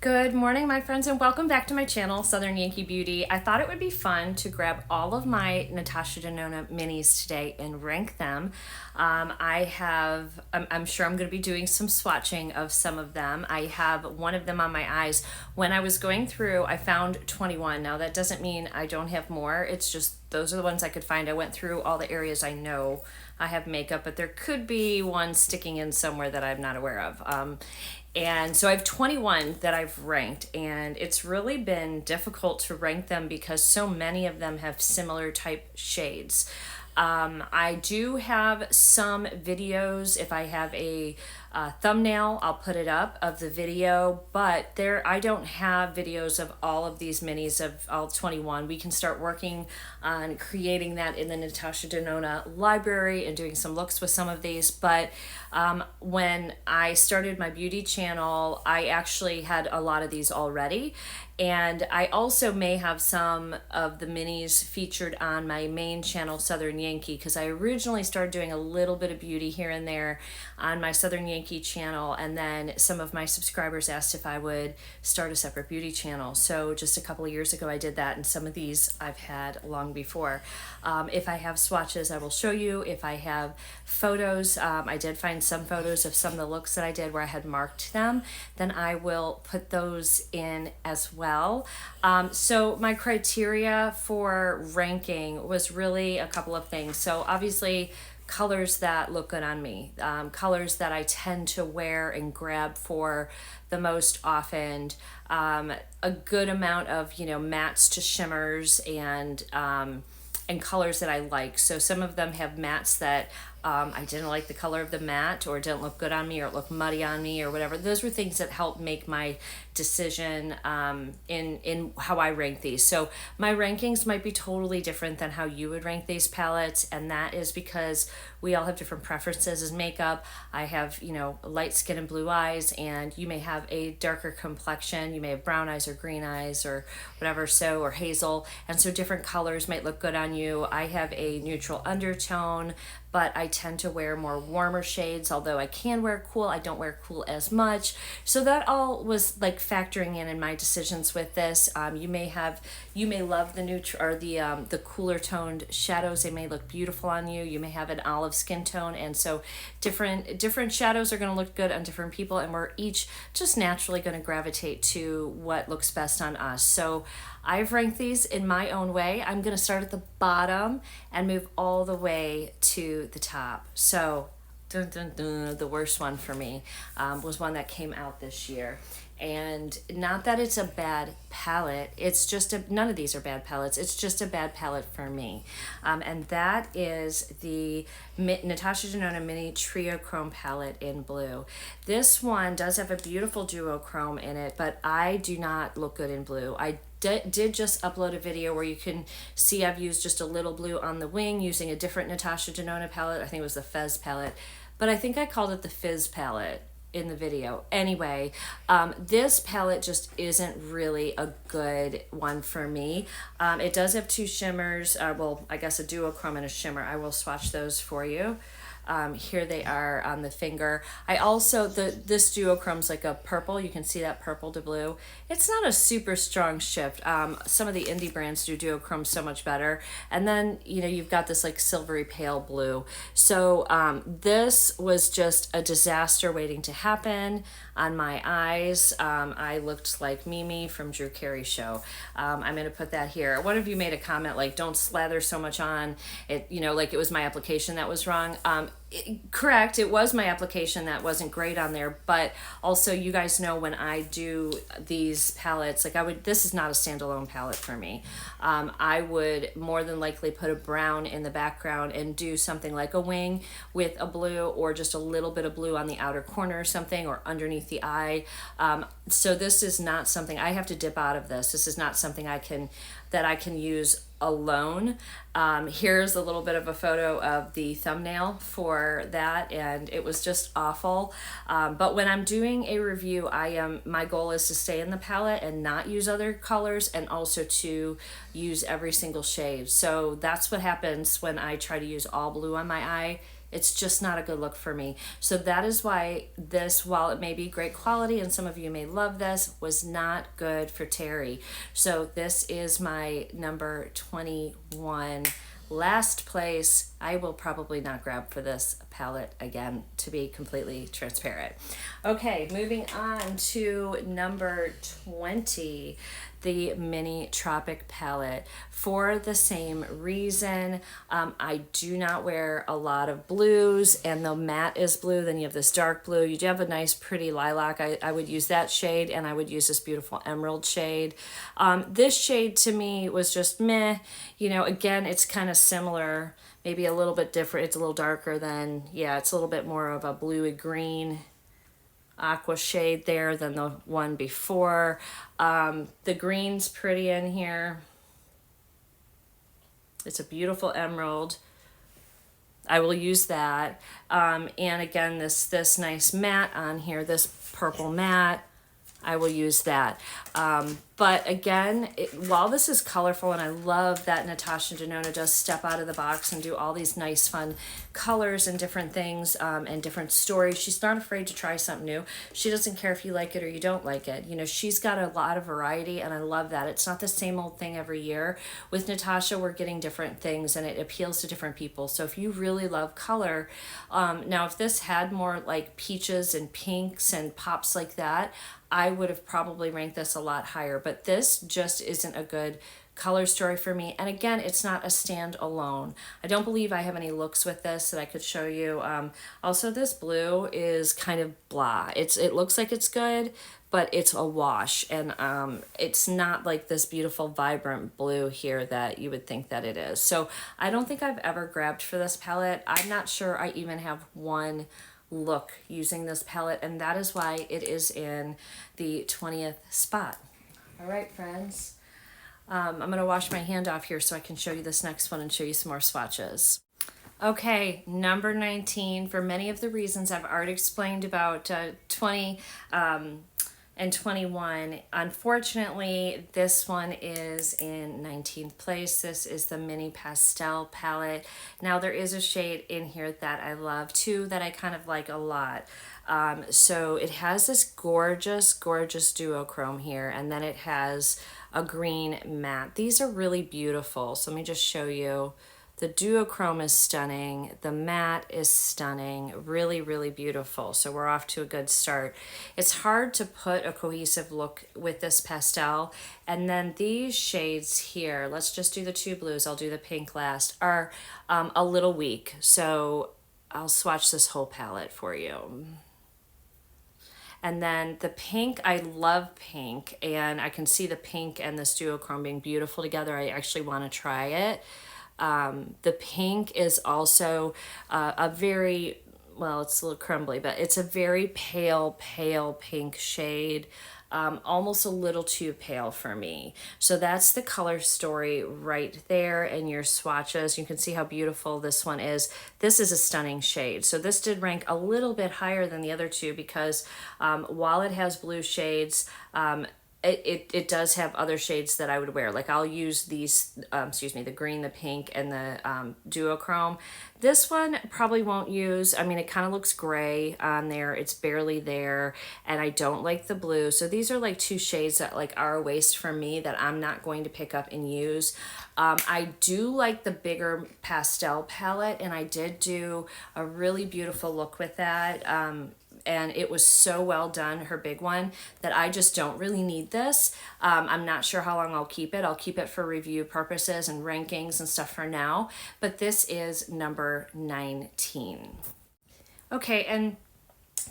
Good morning, my friends, and welcome back to my channel, Southern Yankee Beauty. I thought it would be fun to grab all of my Natasha Denona minis today and rank them. I'm sure I'm going to be doing some swatching of some of them. I have one of them on my eyes. When I was going through, I found 21. Now, that doesn't mean I don't have more. It's just those are the ones I could find. I went through all the areas I know I have makeup, but there could be one sticking in somewhere that I'm not aware of. And so I have 21 that I've ranked, and it's really been difficult to rank them because so many of them have similar type shades. I do have some videos. If I have a thumbnail, I'll put it up of the video, but I don't have videos of all of these minis of all 21. We can start working on creating that in the Natasha Denona library and doing some looks with some of these. But when I started my beauty channel, I actually had a lot of these already. And I also may have some of the minis featured on my main channel, Southern Yankee, because I originally started doing a little bit of beauty here and there on my Southern Yankee channel, and then some of my subscribers asked if I would start a separate beauty channel. So just a couple of years ago I did that, and some of these I've had long before. If I have swatches, I will show you. If I have photos, I did find some photos of some of the looks that I did where I had marked them, then I will put those in as well. So my criteria for ranking was really a couple of things. So obviously colors that look good on me, colors that I tend to wear and grab for the most often, a good amount of, mattes to shimmers and colors that I like. So some of them have mattes that I didn't like the color of the matte, or it didn't look good on me, or it looked muddy on me, or whatever. Those were things that helped make my decision in how I rank these. So my rankings might be totally different than how you would rank these palettes, and that is because we all have different preferences as makeup. I have, light skin and blue eyes, and you may have a darker complexion. You may have brown eyes or green eyes or whatever, or hazel, and so different colors might look good on you. I have a neutral undertone, but I tend to wear more warmer shades. Although I can wear cool, I don't wear cool as much. So that all was like factoring in my decisions with this. You may love the neutral or the cooler toned shadows. They may look beautiful on you. You may have an olive skin tone, and so different shadows are going to look good on different people, and we're each just naturally going to gravitate to what looks best on us. So I've ranked these in my own way. I'm going to start at the bottom and move all the way to the top. So the worst one for me was one that came out this year. And not that it's a bad palette, it's just none of these are bad palettes, it's just a bad palette for me. And that is the Natasha Denona Mini Trio Chrome palette in blue. This one does have a beautiful duochrome in it, but I do not look good in blue. I did just upload a video where you can see I've used just a little blue on the wing using a different Natasha Denona palette. I think it was the Fez palette, but I think I called it the Fizz palette in the video. Anyway, this palette just isn't really a good one for me. It does have two shimmers, well, I guess a duochrome and a shimmer. I will swatch those for you. Here they are on the finger. I also, this duochrome's like a purple. You can see that purple to blue. It's not a super strong shift. Some of the indie brands do duochrome so much better. And then, you've got this like silvery pale blue. So this was just a disaster waiting to happen on my eyes. I looked like Mimi from Drew Carey's show. I'm going to put that here. One of you made a comment like, don't slather so much on it, like it was my application that was wrong. Correct, it was my application that wasn't great on there, but also you guys know when I do these palettes, like this is not a standalone palette for me. I would more than likely put a brown in the background and do something like a wing with a blue, or just a little bit of blue on the outer corner or something, or underneath the eye. So this is not something, I have to dip out of this. This is not something that I can use alone. Here's a little bit of a photo of the thumbnail for that, and it was just awful. But when I'm doing a review, my goal is to stay in the palette and not use other colors, and also to use every single shade. So that's what happens when I try to use all blue on my eye. It's just not a good look for me. So that is why this, while it may be great quality and some of you may love this, was not good for Terry. So this is my number 21. Last place. I will probably not grab for this palette again, to be completely transparent. Okay, moving on to number 20, the Mini Tropic palette. For the same reason, I do not wear a lot of blues, and the matte is blue, then you have this dark blue. You do have a nice pretty lilac. I would use that shade, and I would use this beautiful emerald shade. This shade to me was just meh. You know, again, it's kind of similar, maybe a little bit different. It's a little darker than, yeah, it's a little bit more of a bluey green aqua shade there than the one before. The green's pretty in here. It's a beautiful emerald. I will use that. And again, this nice matte on here, this purple matte, I will use that. But again, while this is colorful, and I love that Natasha Denona does step out of the box and do all these nice fun colors and different things and different stories. She's not afraid to try something new. She doesn't care if you like it or you don't like it. You know, she's got a lot of variety, and I love that. It's not the same old thing every year. With Natasha, we're getting different things, and it appeals to different people. So if you really love color, now if this had more like peaches and pinks and pops like that, I would have probably ranked this a lot higher, but this just isn't a good color story for me. And again, it's not a standalone. I don't believe I have any looks with this that I could show you. Also, this blue is kind of blah. It looks like it's good, but it's a wash, and it's not like this beautiful vibrant blue here that you would think that it is. So I don't think I've ever grabbed for this palette. I'm not sure I even have one look using this palette, and that is why it is in the 20th spot. All right, friends. I'm going to wash my hand off here so I can show you this next one and show you some more swatches. Okay, number 19, for many of the reasons I've already explained about 20 and 21. Unfortunately, this one is in 19th place. This is the Mini Pastel palette. Now, there is a shade in here that I love too, that I kind of like a lot. So it has this gorgeous, gorgeous duochrome here, and then it has a green matte. These are really beautiful. So let me just show you. The duochrome is stunning. The matte is stunning. Really, really beautiful. So we're off to a good start. It's hard to put a cohesive look with this pastel. And then these shades here, let's just do the two blues, I'll do the pink last, are a little weak. So I'll swatch this whole palette for you. And then the pink, I love pink, and I can see the pink and this duochrome being beautiful together. I actually want to try it. The pink is also a very, well, it's a little crumbly, but it's a very pale, pale pink shade. Almost a little too pale for me. So that's the color story right there in your swatches. You can see how beautiful this one is. This is a stunning shade. So this did rank a little bit higher than the other two because while it has blue shades, it does have other shades that I would wear. Like I'll use these, the green, the pink, and the duochrome. This one probably won't use. I mean, it kind of looks gray on there. It's barely there, and I don't like the blue. So these are like two shades that like are a waste for me that I'm not going to pick up and use. I do like the bigger pastel palette, and I did do a really beautiful look with that. And it was so well done, her big one, that I just don't really need this. I'm not sure how long I'll keep it. I'll keep it for review purposes and rankings and stuff for now, but this is number 19. Okay, and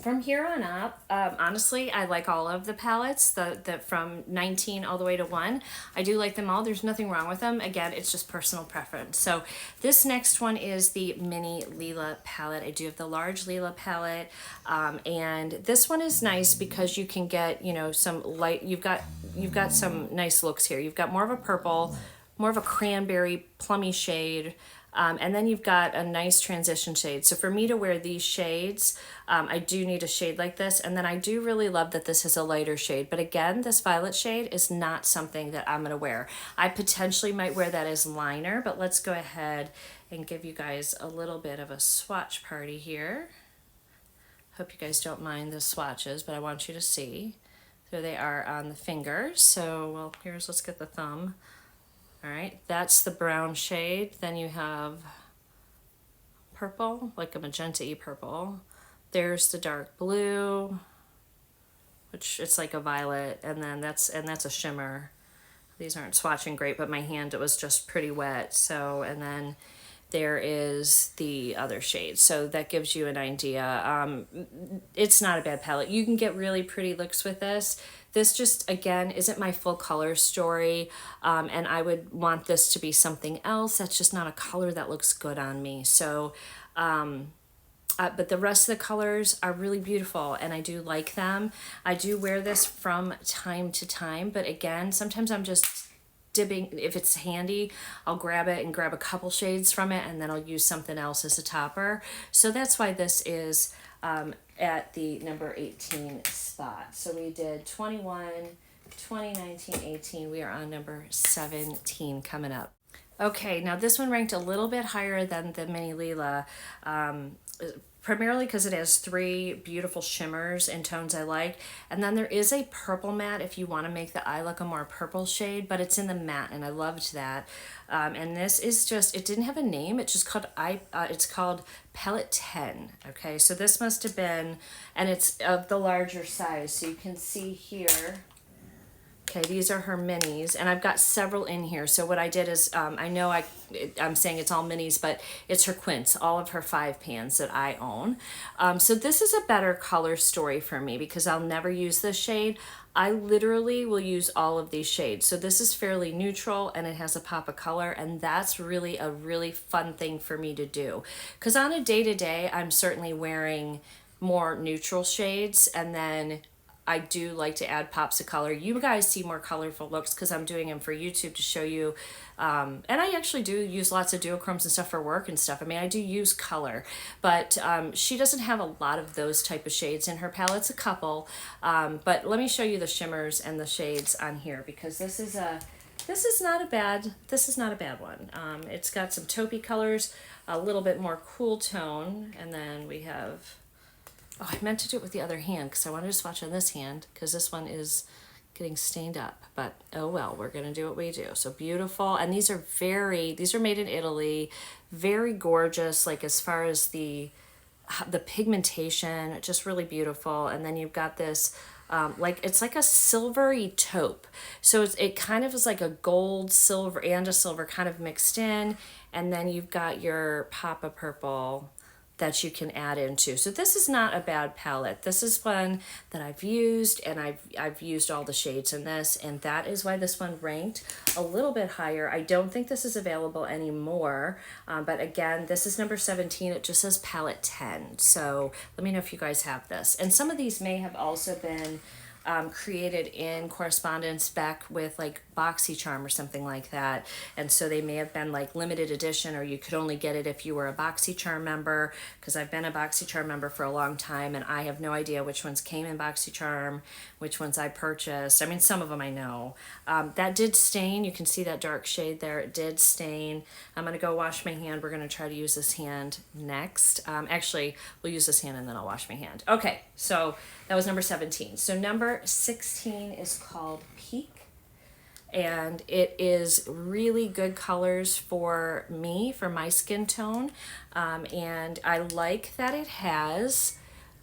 from here on up, honestly, I like all of the palettes, the from 19 all the way to 1. I do like them all. There's nothing wrong with them. Again, it's just personal preference. So this next one is the Mini Lila palette. I do have the large Lila palette, and this one is nice because you can get, you know, some light. You've got some nice looks here. You've got more of a purple, more of a cranberry plummy shade. And then you've got a nice transition shade. So for me to wear these shades, I do need a shade like this. And then I do really love that this is a lighter shade. But again, this violet shade is not something that I'm going to wear. I potentially might wear that as liner, but let's go ahead and give you guys a little bit of a swatch party here. Hope you guys don't mind the swatches, but I want you to see. There they are on the fingers. So, well, let's get the thumb. All right, that's the brown shade. Then you have purple, like a magenta-y purple. There's the dark blue, which it's like a violet, and then that's a shimmer. These aren't swatching great, but my hand, it was just pretty wet. So, and then there is the other shade. So that gives you an idea. It's not a bad palette. You can get really pretty looks with this. This just, again, isn't my full color story. And I would want this to be something else. That's just not a color that looks good on me. So, but the rest of the colors are really beautiful and I do like them. I do wear this from time to time, but again, sometimes I'm just dipping. If it's handy, I'll grab it and grab a couple shades from it, and then I'll use something else as a topper. So that's why this is at the number 18 spot. So we did 21, 20, 19, 18. We are on number 17 coming up. Okay, now this one ranked a little bit higher than the Mini Lila, primarily because it has 3 beautiful shimmers and tones I like. And then there is a purple matte if you want to make the eye look a more purple shade, but it's in the matte and I loved that. And this is just, it didn't have a name, it's just called, it's called Palette 10. Okay, so this must have been, and it's of the larger size, so you can see here. Okay, these are her minis, and I've got several in here. So what I did is, I know I'm saying it's all minis, but it's her quints, all of her 5 pans that I own. So this is a better color story for me because I'll never use this shade. I literally will use all of these shades. So this is fairly neutral and it has a pop of color, and that's really a really fun thing for me to do. Because on a day-to-day, I'm certainly wearing more neutral shades, and then I do like to add pops of color. You guys see more colorful looks because I'm doing them for YouTube to show you. And I actually do use lots of duochromes and stuff for work and stuff. I mean, I do use color, but she doesn't have a lot of those type of shades in her palettes, a couple. But let me show you the shimmers and the shades on here because this is not a bad one. It's got some taupey colors, a little bit more cool tone, and then we have, oh, I meant to do it with the other hand because I wanted to swatch on this hand because this one is getting stained up, but oh well, we're gonna do what we do. So beautiful, and these are made in Italy, very gorgeous, like as far as the pigmentation, just really beautiful. And then you've got this, like it's like a silvery taupe. So it kind of is like a gold, silver, and a silver kind of mixed in, and then you've got your pop of purple that you can add into. So this is not a bad palette. This is one that I've used, and I've used all the shades in this, and that is why this one ranked a little bit higher. I don't think this is available anymore, but again, this is number 17. It just says palette 10. So let me know if you guys have this. And some of these may have also been created in correspondence back with like BoxyCharm or something like that, and so they may have been like limited edition, or you could only get it if you were a BoxyCharm member, because I've been a BoxyCharm member for a long time and I have no idea which ones came in BoxyCharm, which ones I purchased. I mean, some of them I know. That did stain. You can see that dark shade there. It did stain. I'm gonna go wash my hand. We're gonna try to use this hand next. Actually, we'll use this hand and then I'll wash my hand. Okay, so that was number 17. So number 16 is called Peak, and it is really good colors for me, for my skin tone, and I like that it has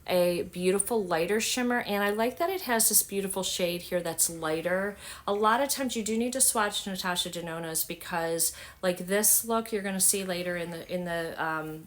a beautiful lighter shimmer, and I like that it has this beautiful shade here that's lighter. A lot of times you do need to swatch Natasha Denona's because like this look you're going to see later in the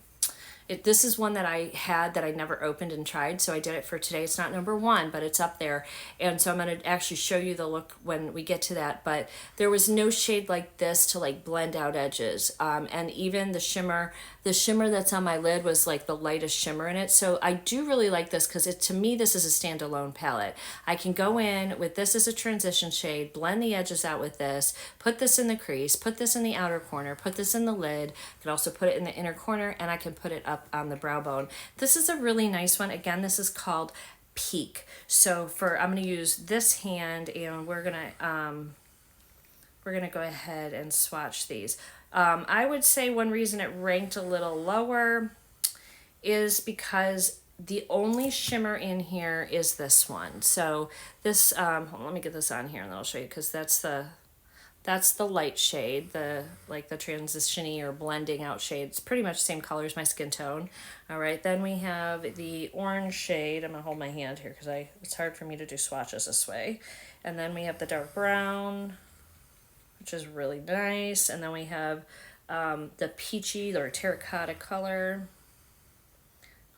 this is one that I had that I never opened and tried, so I did it for today. It's not number 1, but it's up there. And so I'm going to actually show you the look when we get to that. But there was no shade like this to like blend out edges. And even the shimmer that's on my lid was like the lightest shimmer in it. So I do really like this because to me, this is a standalone palette. I can go in with this as a transition shade, blend the edges out with this, put this in the crease, put this in the outer corner, put this in the lid. I can also put it in the inner corner, and I can put it up on the brow bone. This is a really nice one. Again, this is called Peak. So I'm going to use this hand, and we're going to go ahead and swatch these. I would say one reason it ranked a little lower is because the only shimmer in here is this one. So this, hold on, let me get this on here and then I'll show you, because that's the light shade, the like the transition-y or blending out shade. It's pretty much the same color as my skin tone. All right, then we have the orange shade. I'm gonna hold my hand here because it's hard for me to do swatches this way. And then we have the dark brown, which is really nice. And then we have the peachy or terracotta color.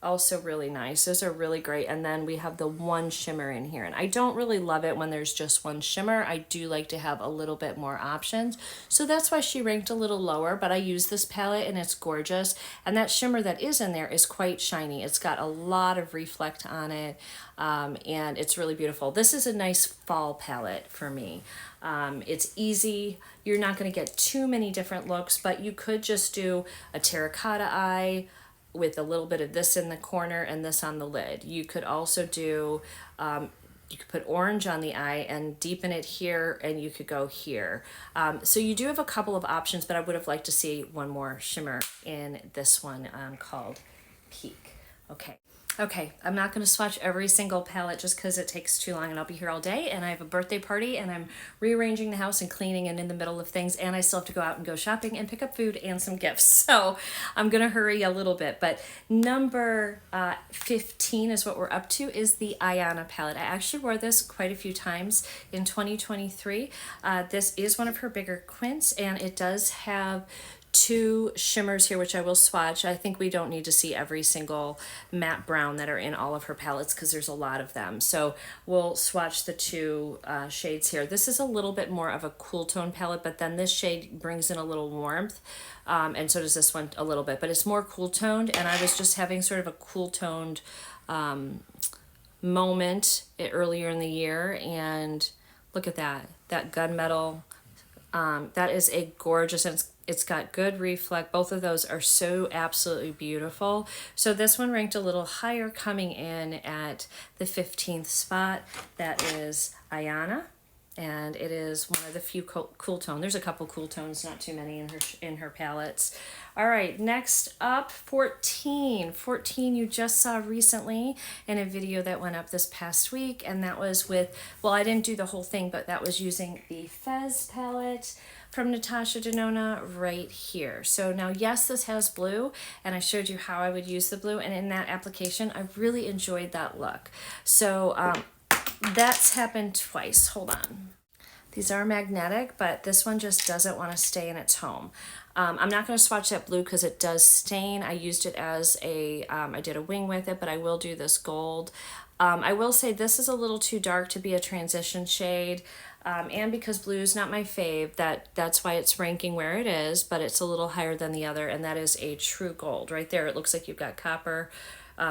Also really nice. Those are really great. And then we have the one shimmer in here. And I don't really love it when there's just one shimmer. I do like to have a little bit more options. So that's why she ranked a little lower, but I use this palette and it's gorgeous. And that shimmer that is in there is quite shiny. It's got a lot of reflect on it. And it's really beautiful. This is a nice fall palette for me. It's easy. You're not going to get too many different looks, but you could just do a terracotta eye with a little bit of this in the corner and this on the lid. You could also do, you could put orange on the eye and deepen it here, and you could go here. So you do have a couple of options, but I would have liked to see one more shimmer in this one called Peak. Okay, I'm not going to swatch every single palette just because it takes too long and I'll be here all day, and I have a birthday party and I'm rearranging the house and cleaning and in the middle of things, and I still have to go out and go shopping and pick up food and some gifts. So I'm going to hurry a little bit, but number 15 is what we're up to, is the Ayana palette. I actually wore this quite a few times in 2023. This is one of her bigger quints, and it does have two shimmers here, which I will swatch. I think we don't need to see every single matte brown that are in all of her palettes because there's a lot of them. So we'll swatch the two shades here. This is a little bit more of a cool tone palette, but then this shade brings in a little warmth. And so does this one a little bit, but it's more cool toned. And I was just having sort of a cool toned moment earlier in the year. And look at that gunmetal. That is a gorgeous, and it's got good reflect. Both of those are so absolutely beautiful. So this one ranked a little higher, coming in at the 15th spot. That is Ayana, and it is one of the few cool tone. There's a couple cool tones, not too many in her palettes. All right, next up, 14. 14 you just saw recently in a video that went up this past week, and that was with, well, I didn't do the whole thing, but that was using the Fez palette from Natasha Denona right here. So now, yes, this has blue, and I showed you how I would use the blue, and in that application, I really enjoyed that look. So that's happened twice. Hold on. These are magnetic, but this one just doesn't want to stay in its home. I'm not going to swatch that blue because it does stain. I used it as a, I did a wing with it, but I will do this gold. I will say this is a little too dark to be a transition shade. And because blue is not my fave, that's why it's ranking where it is, but it's a little higher than the other, and that is a true gold. Right there, it looks like you've got copper,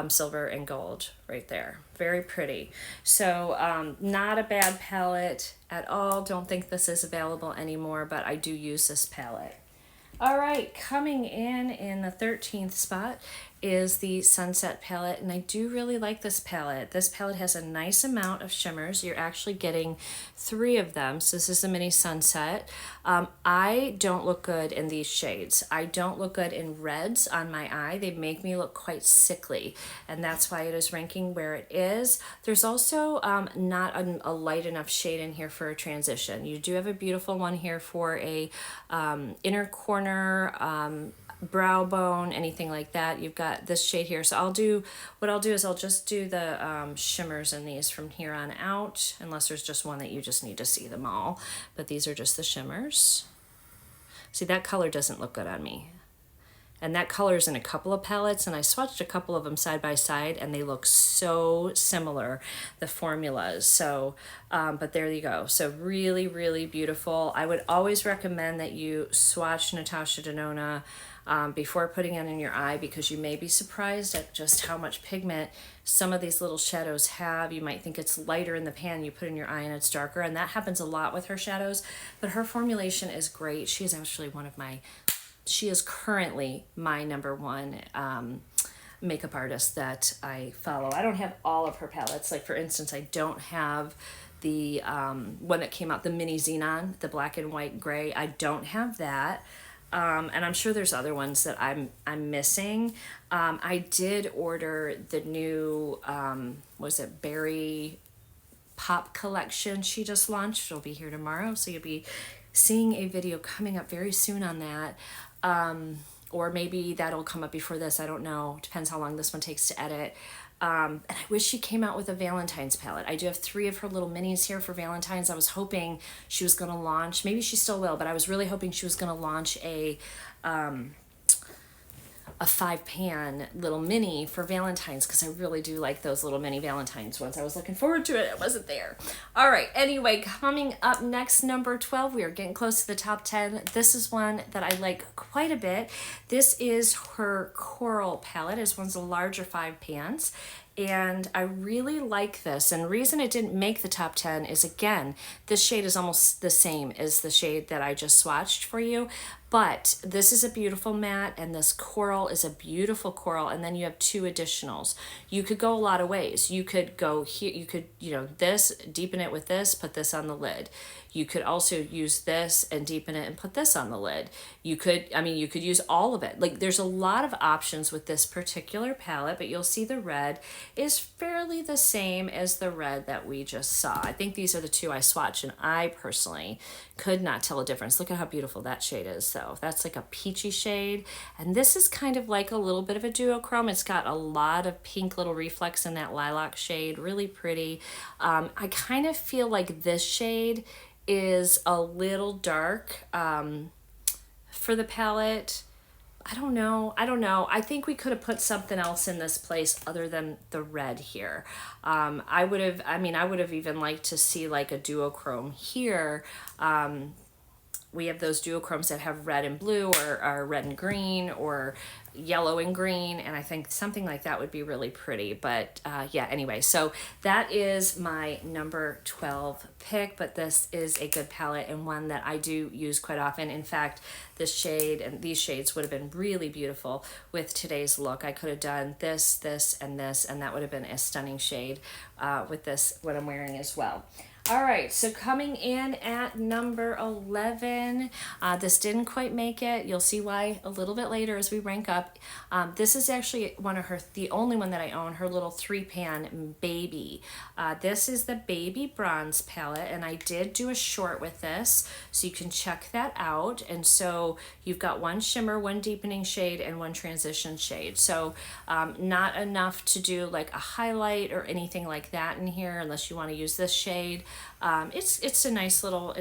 silver, and gold right there. Very pretty. So not a bad palette at all. Don't think this is available anymore, but I do use this palette. All right, coming in the 13th spot is the Sunset palette, and I do really like this palette. This palette has a nice amount of shimmers. You're actually getting 3 of them, so this is a mini Sunset. I don't look good in these shades. I don't look good in reds on my eye. They make me look quite sickly, and that's why it is ranking where it is. There's also not a light enough shade in here for a transition. You do have a beautiful one here for a inner corner, brow bone, anything like that. You've got this shade here. So what I'll do is I'll just do the shimmers in these from here on out, unless there's just one that you just need to see them all. But these are just the shimmers. See, that color doesn't look good on me. And that color's in a couple of palettes, and I swatched a couple of them side by side, and they look so similar, the formulas. So, but there you go. So really, really beautiful. I would always recommend that you swatch Natasha Denona before putting it in your eye, because you may be surprised at just how much pigment some of these little shadows have. You might think it's lighter in the pan, you put it in your eye and it's darker, and that happens a lot with her shadows, but her formulation is great. She is actually she is currently my #1 makeup artist that I follow. I don't have all of her palettes. Like, for instance, I don't have the one that came out, the mini Xenon, the black and white gray. I don't have that. And I'm sure there's other ones that I'm missing. I did order the new was it Berry Pop collection she just launched. She'll be here tomorrow, so you'll be seeing a video coming up very soon on that. Or maybe that'll come up before this. I don't know. Depends how long this one takes to edit. And I wish she came out with a Valentine's palette. I do have 3 of her little minis here for Valentine's. I was hoping she was going to launch, maybe she still will, but I was really hoping she was going to launch a 5-pan little mini for Valentine's, because I really do like those little mini Valentine's ones. I was looking forward to it. It wasn't there. All right. Anyway, coming up next, number 12, we are getting close to the top 10. This is one that I like quite a bit. This is her Coral palette. It's one of the larger 5 pans. And I really like this. And the reason it didn't make the top 10 is, again, this shade is almost the same as the shade that I just swatched for you. But this is a beautiful matte, and this coral is a beautiful coral, and then you have 2 additionals. You could go a lot of ways. You could go here, you could, this, deepen it with this, put this on the lid. You could also use this and deepen it and put this on the lid. You could use all of it. Like, there's a lot of options with this particular palette, but you'll see the red is fairly the same as the red that we just saw. I think these are the 2 I swatched, and I personally could not tell a difference. Look at how beautiful that shade is, though. That's like a peachy shade, and this is kind of like a little bit of a duochrome. It's got a lot of pink little reflex in that lilac shade, really pretty. I kind of feel like this shade is a little dark for the palette. I don't know. I think we could have put something else in this place other than the red here. I would have even liked to see like a duochrome here. We have those duochromes that have red and blue, or red and green, or yellow and green, and I think something like that would be really pretty. But yeah, anyway, so that is my number 12 pick, but this is a good palette and one that I do use quite often. In fact, this shade and these shades would have been really beautiful with today's look. I could have done this, this, and this, and that would have been a stunning shade with this, what I'm wearing as well. All right, so coming in at number 11, this didn't quite make it. You'll see why a little bit later as we rank up. This is actually the only one that I own, her little 3-pan baby. This is the Baby Bronze palette, and I did do a short with this, so you can check that out. And so you've got 1 shimmer, 1 deepening shade, and 1 transition shade. So not enough to do like a highlight or anything like that in here, unless you want to use this shade. It's a nice little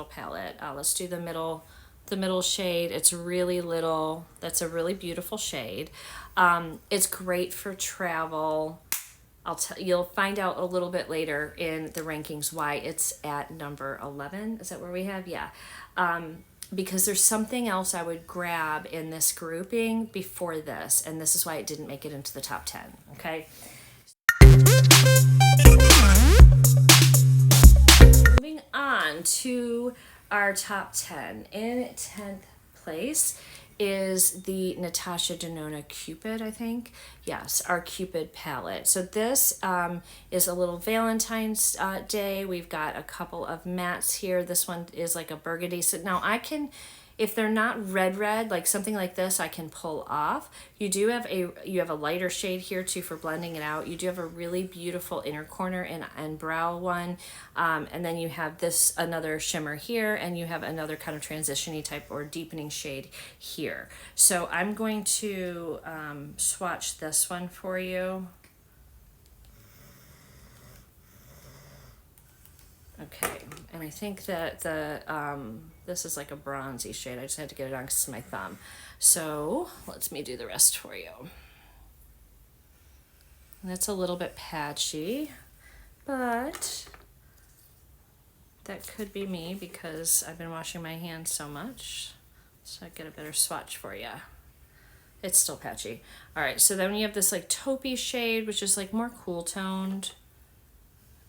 palette. Let's do the middle shade. It's really little. That's a really beautiful shade. It's great for travel. You'll find out a little bit later in the rankings why it's at number 11. Is that where we have? Yeah. Because there's something else I would grab in this grouping before this, and this is why it didn't make it into the top 10. Okay. Moving on to our top 10. In 10th place is the Natasha Denona Cupid, I think. Yes, our Cupid palette. So this is a little Valentine's Day. We've got a couple of mattes here. This one is like a burgundy. So now I can, if they're not red, like something like this, I can pull off. You have a lighter shade here too for blending it out. You do have a really beautiful inner corner and brow one. And then you have another shimmer here, and you have another kind of transition-y type or deepening shade here. So I'm going to swatch this one for you. Okay, and I think that this is like a bronzy shade. I just had to get it on because it's my thumb. So let me do the rest for you. And it's a little bit patchy, but that could be me because I've been washing my hands so much. So I get a better swatch for you. It's still patchy. All right, so then you have this like taupey shade, which is like more cool toned.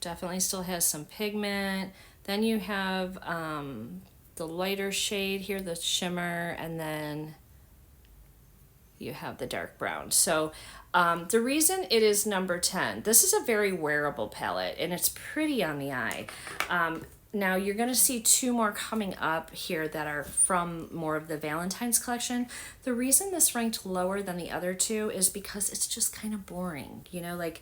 Definitely still has some pigment. Then you have the lighter shade here, the shimmer, and then you have the dark brown. So the reason it is number 10, this is a very wearable palette, and it's pretty on the eye. Now you're going to see two more coming up here that are from more of the Valentine's collection. The reason this ranked lower than the other two is because it's just kind of boring. You know, like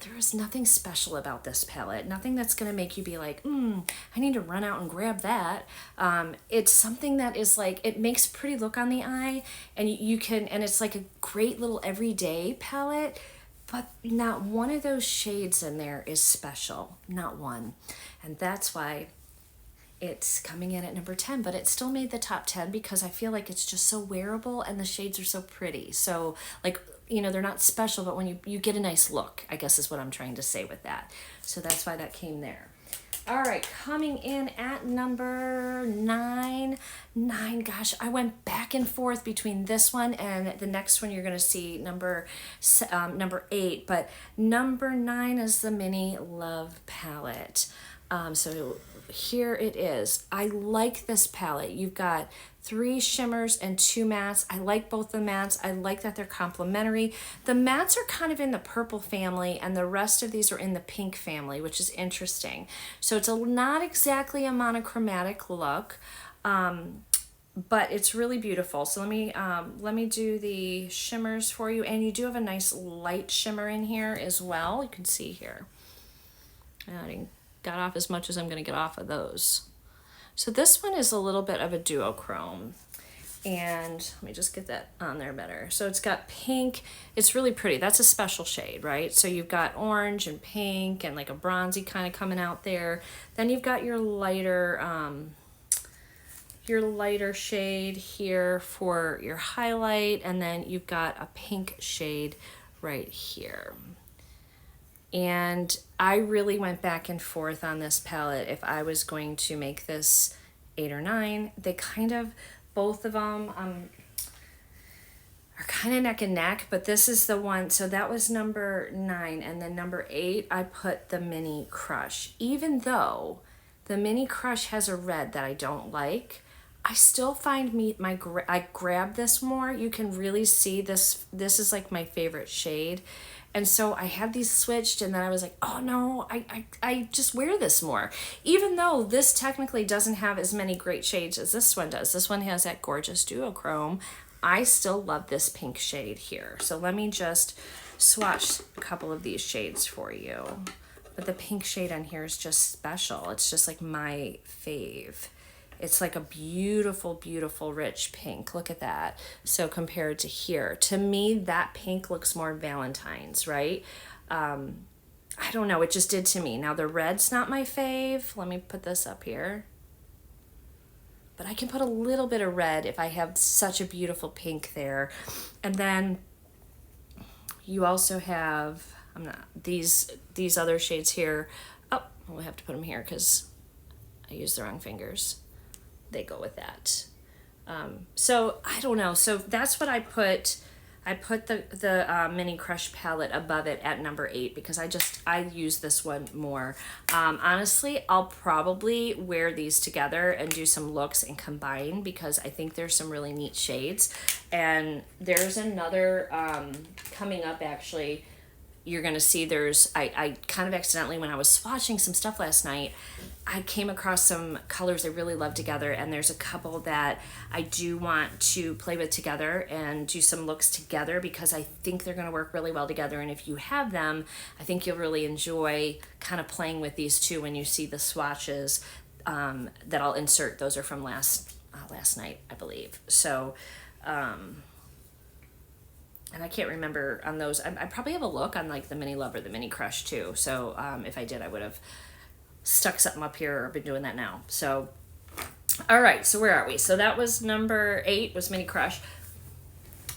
there is nothing special about this palette. Nothing that's going to make you be like, I need to run out and grab that. It's something that is like, it makes a pretty look on the eye, and you can, and it's like a great little everyday palette. But not one of those shades in there is special, not one. And that's why it's coming in at number 10, but it still made the top 10 because I feel like it's just so wearable and the shades are so pretty. So like, you know, they're not special, but when you get a nice look, I guess is what I'm trying to say with that. So that's why that came there. All right, coming in at number 9. Gosh, I went back and forth between this one and the next one you're going to see, number 8. But number 9 is the Mini Love palette. So here it is. I like this palette. You've got 3 shimmers and 2 mattes. I like both the mattes. I like that they're complementary. The mattes are kind of in the purple family and the rest of these are in the pink family, which is interesting. So it's not exactly a monochromatic look, but it's really beautiful. So let me do the shimmers for you. And you do have a nice light shimmer in here as well. You can see here. I didn't got off as much as I'm going to get off of those. So this one is a little bit of a duochrome, and let me just get that on there better. So it's got pink. It's really pretty. That's a special shade, right? So you've got orange and pink and like a bronzy kind of coming out there. Then you've got your lighter shade here for your highlight, and then you've got a pink shade right here. And I really went back and forth on this palette if I was going to make this 8 or 9. They kind of, both of them are kind of neck and neck, but this is the one. So that was number 9. And then number 8, I put the Mini Crush. Even though the Mini Crush has a red that I don't like, I still find I grab this more. You can really see this. This is like my favorite shade. And so I had these switched, and then I was like, oh no, I just wear this more. Even though this technically doesn't have as many great shades as this one does. This one has that gorgeous duochrome. I still love this pink shade here. So let me just swatch a couple of these shades for you. But the pink shade on here is just special. It's just like my fave. It's like a beautiful, beautiful, rich pink. Look at that. So compared to here, to me, that pink looks more Valentine's, right? I don't know. It just did to me. Now, the red's not my fave. Let me put this up here. But I can put a little bit of red if I have such a beautiful pink there. And then you also have these other shades here. Oh, we'll have to put them here because I used the wrong fingers. They go with that. So I don't know. So that's what I put. I put the Mini Crush palette above it at number 8 because I use this one more. Honestly, I'll probably wear these together and do some looks and combine because I think there's some really neat shades. And there's another coming up actually. You're going to see I kind of accidentally, when I was swatching some stuff last night, I came across some colors I really love together, and there's a couple that I do want to play with together and do some looks together because I think they're going to work really well together. And if you have them, I think you'll really enjoy kind of playing with these two when you see the swatches that I'll insert. Those are from last night, I believe. So, and I can't remember on those. I probably have a look on like the Mini Love or the Mini Crush too. So if I did, I would have stuck something up here or been doing that now. So, all right. So where are we? So that was number 8 was Mini Crush.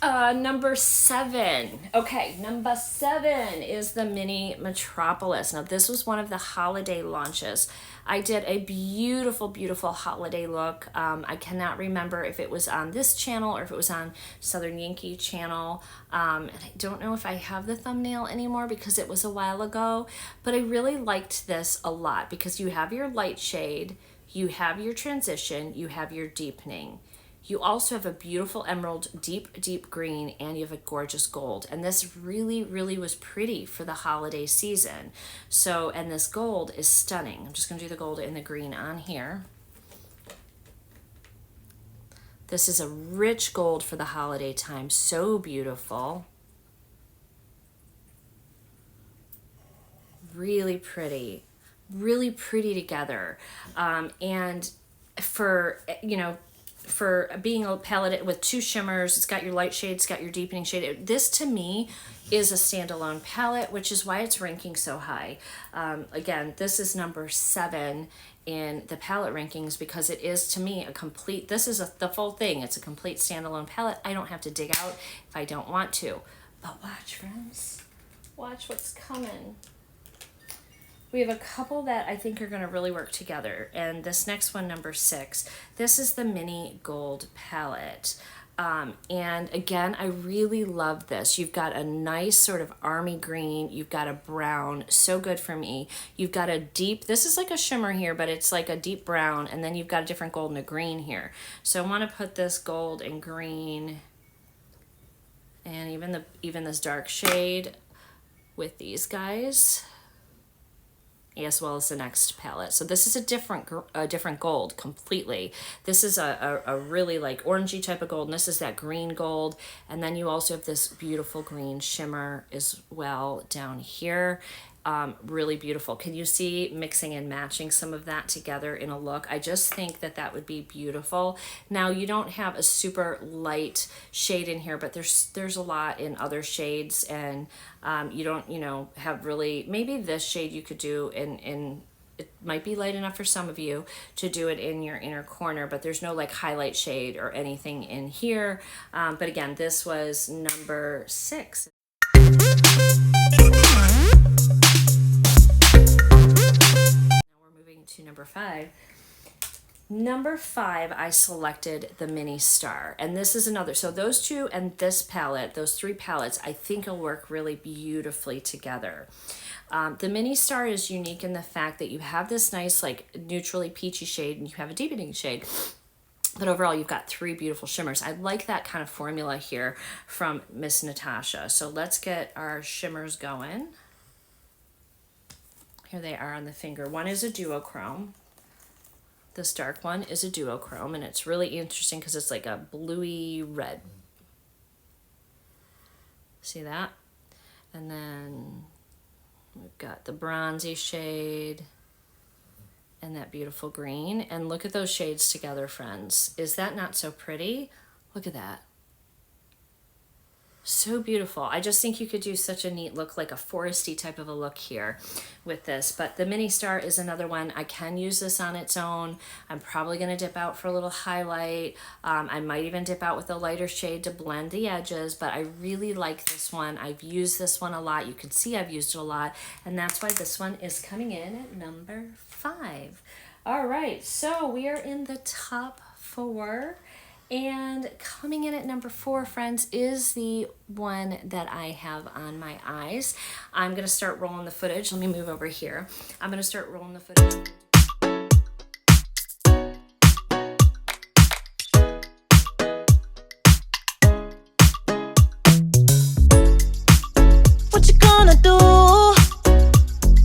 Number 7. Okay, number 7 is the Mini Metropolis. Now this was one of the holiday launches. I did a beautiful, beautiful holiday look. I cannot remember if it was on this channel or if it was on Southernyankee channel. And I don't know if I have the thumbnail anymore because it was a while ago, but I really liked this a lot because you have your light shade, you have your transition, you have your deepening. You also have a beautiful emerald, deep green, and you have a gorgeous gold. And this really, really was pretty for the holiday season. So, and this gold is stunning. I'm just gonna do the gold and the green on here. This is a rich gold for the holiday time, so beautiful. Really pretty together. And for, for being a palette with 2 shimmers, it's got your light shade, it's got your deepening shade. This to me is a standalone palette, which is why it's ranking so high. Again, this is number 7 in the palette rankings because it is to me a complete, this is the full thing. It's a complete standalone palette. I don't have to dig out if I don't want to. But watch, friends, watch what's coming. We have a couple that I think are going to really work together. And this next one, number 6, this is the mini gold palette. And again, I really love this. You've got a nice sort of army green. You've got a brown, so good for me. You've got a deep, this is like a shimmer here, but it's like a deep brown. And then you've got a different gold and a green here. So I want to put this gold and green and even this dark shade with these guys, as well as the next palette. So this is a different gold completely. This is a really like orangey type of gold, and this is that green gold. And then you also have this beautiful green shimmer as well down here. Really beautiful. Can you see mixing and matching some of that together in a look? I just think that that would be beautiful. Now you don't have a super light shade in here, but there's a lot in other shades, and you don't, have really, maybe this shade you could do in it might be light enough for some of you to do it in your inner corner, but there's no like highlight shade or anything in here. But again, this was number 6. To number 5. Number 5, I selected the mini star, and this is another, so those 2 and this palette, those 3 palettes, I think will work really beautifully together. The mini star is unique in the fact that you have this nice like neutrally peachy shade and you have a deepening shade, but overall you've got 3 beautiful shimmers. I like that kind of formula here from Miss Natasha. So let's get our shimmers going. Here they are on the finger. One is a duochrome. This dark one is a duochrome, and it's really interesting because it's like a bluey red. See that? And then we've got the bronzy shade and that beautiful green. And look at those shades together, friends. Is that not so pretty? Look at that. So beautiful. I just think you could do such a neat look, like a foresty type of a look here with this. But the mini star is another one. I can use this on its own. I'm probably going to dip out for a little highlight. I might even dip out with a lighter shade to blend the edges, but I really like this one. I've used this one a lot. You can see I've used it a lot, and that's why this one is coming in at number 5. All right, so we are in the top 4. And coming in at number 4, friends, is the one that I have on my eyes. I'm going to start rolling the footage. Let me move over here. I'm going to start rolling the footage. What you gonna do?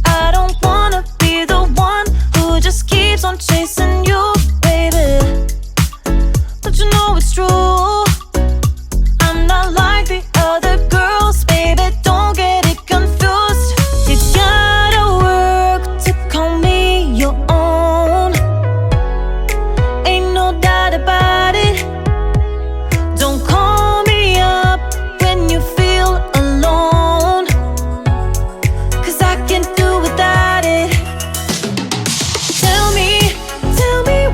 I don't wanna be the one who just keeps on chasing you, baby. But you know it's true. I'm not like the other girls, baby. Don't get it confused. You gotta work to call me your own. Ain't no doubt about it. Don't call me up when you feel alone, 'cause I can't do without it. Tell me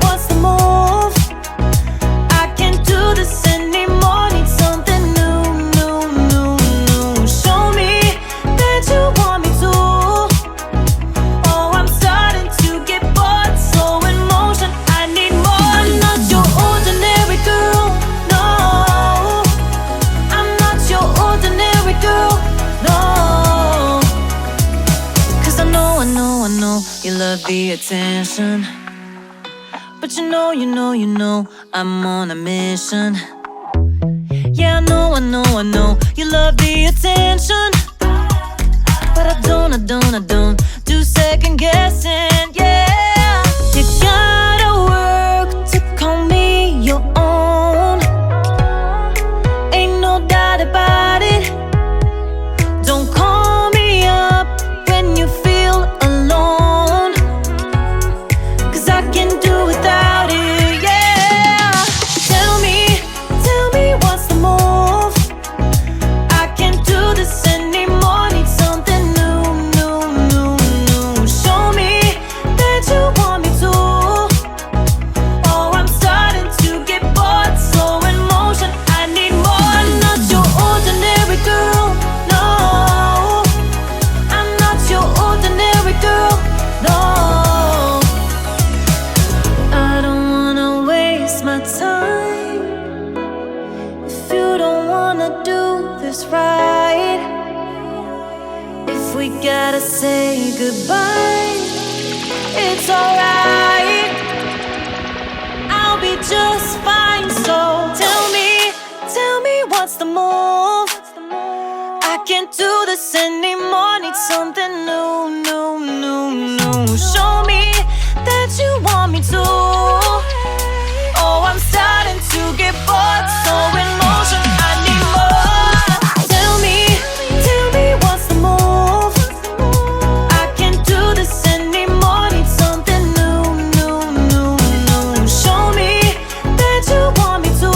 what's the move? I can't do this anymore. Need something new. Show me that you want me to. Oh, I'm starting to get bored. Slow in motion, I need more. I'm not your ordinary girl, no. I'm not your ordinary girl, no. 'Cause I know you love the attention. But you know, I'm on a mission. Yeah, I know, you love the attention. But I don't do second guessing, yeah. You gotta work to call me your own. Ain't no doubt about it. Don't call me up when you feel alone, 'cause I can do without it, yeah. Tell me what's the move. I can't do this anymore, need something new. Show me that you want me to. Oh, I'm starting to get bored, slow in motion, I need more. I'm not your ordinary girl, no. I'm not your ordinary girl, no. I don't wanna waste my time if you don't wanna do this right. If we gotta say goodbye, it's alright. I'll be just fine, so tell me what's the move. I can't do this anymore, need something new. Show me that you want me to. Oh, I'm starting to get bored, so in motion, I need more. Tell me what's the move. I can't do this anymore, need something new. Show me that you want me to.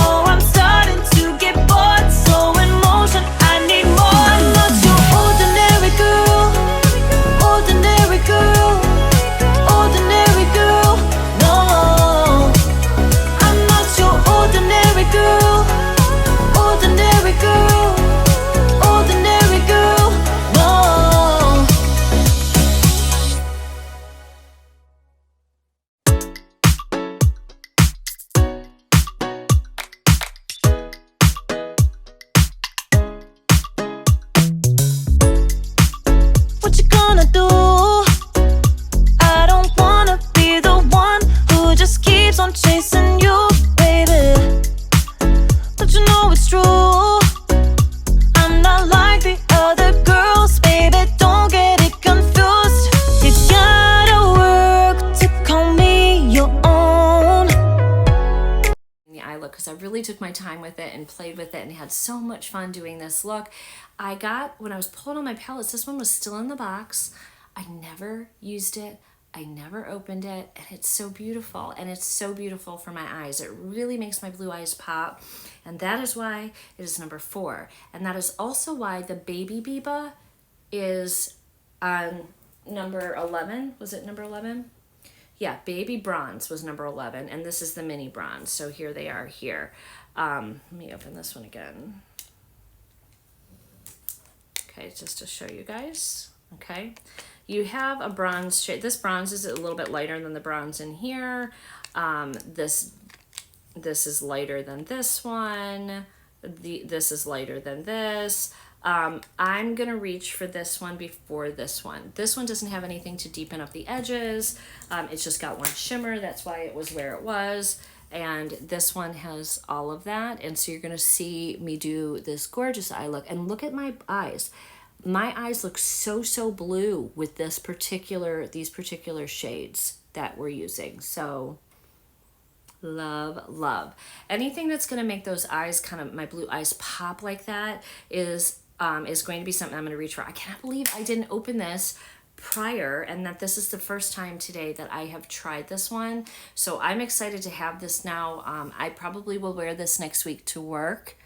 Oh, I'm starting to get bored, so in motion, I need more. I'm not your ordinary girl, ordinary girl, ordinary girl, no. I'm not your ordinary girl, ordinary girl, ordinary girl, no. What you gonna do? I don't wanna be the one who just keeps on chasing you, baby. Don't you know it's true? I'm not like the other girls, baby, don't get it confused. You gotta work to call me your own. The eye look, because I really took my time with it and played with it and had so much fun doing this look. I got, when I was pulling on my palettes, this one was still in the box. I never used it, I never opened it, and it's so beautiful, and it's so beautiful for my eyes. It really makes my blue eyes pop, and that is why it is number 4. And that is also why the Baby Biba is on number 11. Was it number 11? Yeah, Baby Bronze was number 11, and this is the mini bronze. So here they are here. Let me open this one again. Okay, just to show you guys. Okay, you have a bronze shade. This bronze is a little bit lighter than the bronze in here. This is lighter than this one. This is lighter than this. I'm gonna reach for this one before this one. This one doesn't have anything to deepen up the edges. It's just got one shimmer. That's why it was where it was. And this one has all of that. And so you're gonna see me do this gorgeous eye look. And look at my eyes. My eyes look so blue with these particular shades that we're using. So love. Anything that's gonna make those eyes, kind of my blue eyes, pop like that is going to be something I'm gonna reach for. I can't believe I didn't open this prior, and that this is the first time today that I have tried this one. So I'm excited to have this now. I probably will wear this next week to work,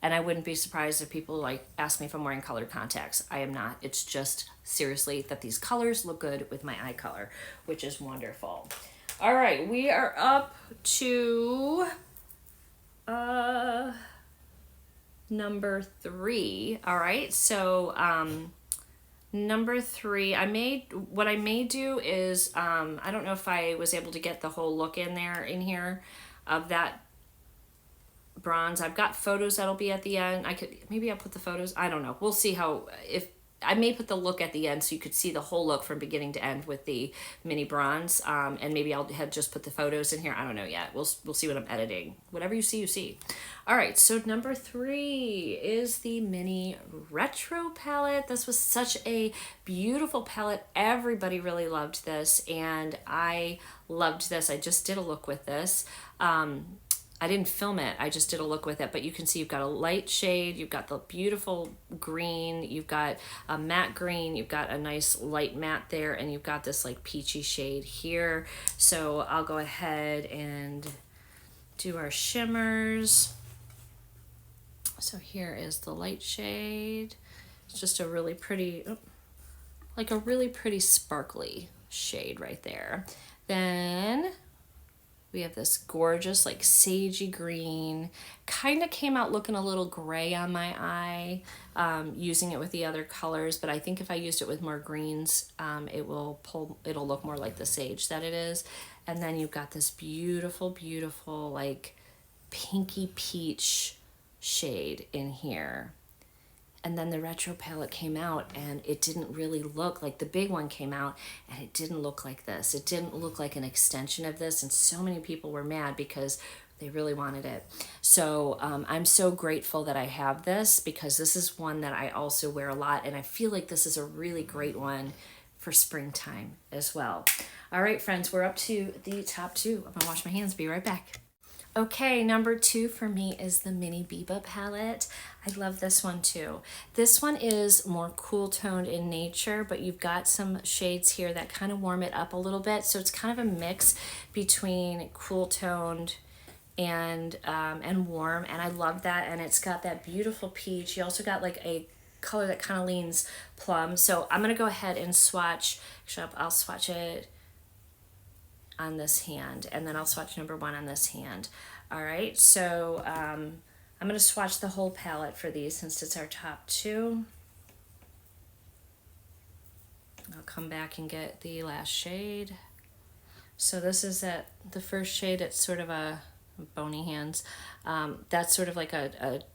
and I wouldn't be surprised if people like ask me if I'm wearing colored contacts. I am not. It's just seriously that these colors look good with my eye color, which is wonderful. All right, we are up to number 3. All right, so number 3, what I may do is I don't know if I was able to get the whole look in here of that bronze. I've got photos that'll be at the end. Maybe I'll put the photos. I don't know. We'll see if I may put the look at the end so you could see the whole look from beginning to end with the mini bronze. And maybe I'll have just put the photos in here. I don't know yet. We'll see what I'm editing. Whatever you see, you see. All right, so number 3 is the mini retro palette. This was such a beautiful palette. Everybody really loved this, and I loved this. I just did a look with this. I didn't film it, I just did a look with it, but you can see you've got a light shade, you've got the beautiful green, you've got a matte green, you've got a nice light matte there, and you've got this like peachy shade here. So I'll go ahead and do our shimmers. So here is the light shade. It's just a really pretty, like a really pretty sparkly shade right there. Then we have this gorgeous like sagey green, kind of came out looking a little gray on my eye, using it with the other colors, but I think if I used it with more greens, it'll look more like the sage that it is. And then you've got this beautiful, beautiful like pinky peach shade in here. And then the retro palette came out and it didn't really look like, the big one came out and it didn't look like this. It didn't look like an extension of this, and so many people were mad because they really wanted it. So I'm so grateful that I have this, because this is one that I also wear a lot, and I feel like this is a really great one for springtime as well. All right, friends, we're up to the top 2. I'm gonna wash my hands, be right back. Okay, number 2 for me is the Mini Biba palette. I love this one too. This one is more cool toned in nature, but you've got some shades here that kind of warm it up a little bit. So it's kind of a mix between cool toned and warm, and I love that. And it's got that beautiful peach. You also got like a color that kind of leans plum. So I'm gonna go ahead and swatch. Actually, I'll swatch it on this hand, and then I'll swatch number 1 on this hand. All right, so I'm gonna swatch the whole palette for these since it's our top 2. I'll come back and get the last shade. So this is the first shade. It's sort of a bony hands. That's sort of like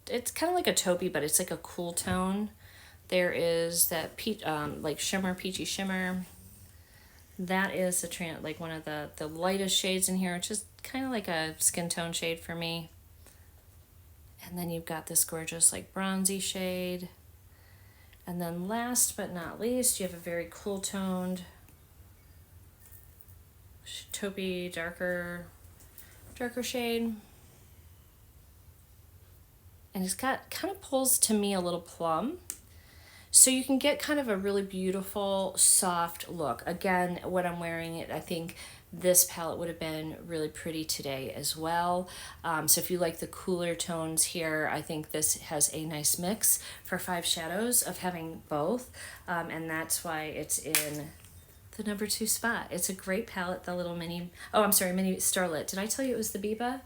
it's kind of like a taupey, but it's like a cool tone. There is that peach, like shimmer, peachy shimmer. That is like one of the lightest shades in here, which is kind of like a skin tone shade for me. And then you've got this gorgeous like bronzy shade. And then last but not least, you have a very cool toned taupey, darker shade. And it's got, kind of pulls to me a little plum. So you can get kind of a really beautiful, soft look. Again, when I'm wearing it, I think this palette would have been really pretty today as well. So if you like the cooler tones here, I think this has a nice mix for 5 shadows of having both. And that's why it's in the number 2 spot. It's a great palette, the little mini, mini Starlet. Did I tell you it was the Biba?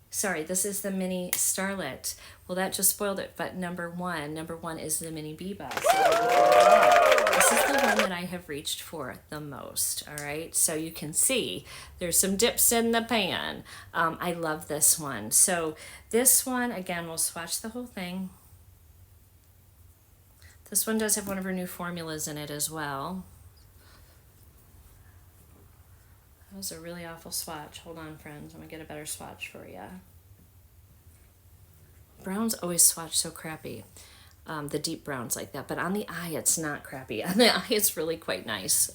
Sorry, this is the Mini Starlet. Well, that just spoiled it, but number one is the Mini Biba. So this is the one that I have reached for the most, all right? So you can see there's some dips in the pan. I love this one. So this one, again, we'll swatch the whole thing. This one does have one of her new formulas in it as well. That was a really awful swatch. Hold on, friends. I'm gonna get a better swatch for you. Browns always swatch so crappy. The deep browns like that. But on the eye, it's not crappy. On the eye, it's really quite nice.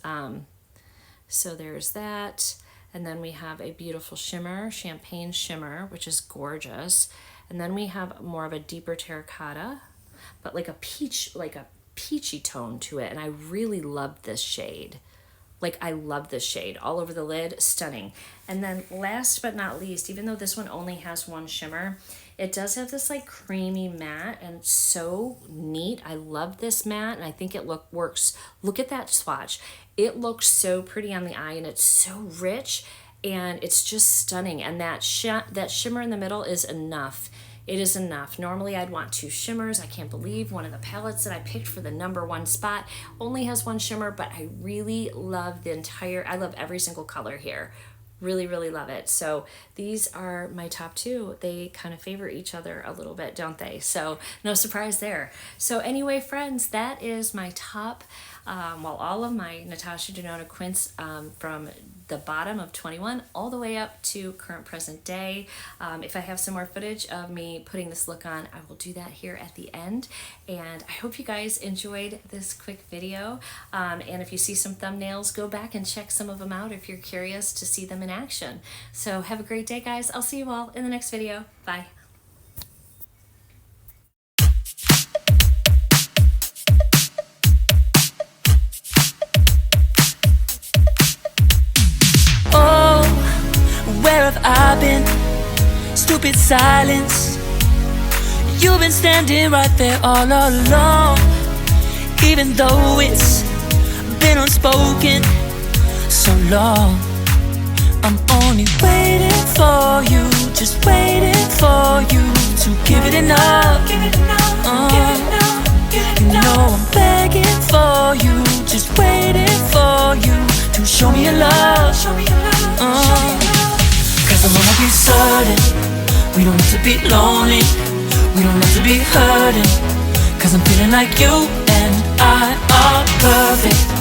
So there's that. And then we have a beautiful shimmer, champagne shimmer, which is gorgeous. And then we have more of a deeper terracotta, but like a peachy tone to it. And I really love this shade. Like, I love this shade. All over the lid, stunning. And then last but not least, even though this one only has one shimmer, it does have this like creamy matte, and it's so neat. I love this matte, and I think it works. Look at that swatch. It looks so pretty on the eye, and it's so rich, and it's just stunning. And that shimmer in the middle is enough. It is enough. Normally I'd want 2 shimmers. I can't believe one of the palettes that I picked for the number 1 spot only has 1 shimmer, but I really love I love every single color here. Really, really love it. So these are my top two. They kind of favor each other a little bit, don't they? So no surprise there. So anyway, friends, that is my top, all of my Natasha Denona quints from the bottom of 21 all the way up to current present day. If I have some more footage of me putting this look on, I will do that here at the end. And I hope you guys enjoyed this quick video. And if you see some thumbnails, go back and check some of them out if you're curious to see them in action. So have a great day, guys. I'll see you all in the next video. Bye. Where have I been? Stupid silence. You've been standing right there all along, even though it's been unspoken so long. I'm only waiting for you, just waiting for you to give it enough. You know I'm begging for you, just waiting for you to show me your love. Cause I wanna be certain we don't have to be lonely, we don't have to be hurting. Cause I'm feeling like you and I are perfect.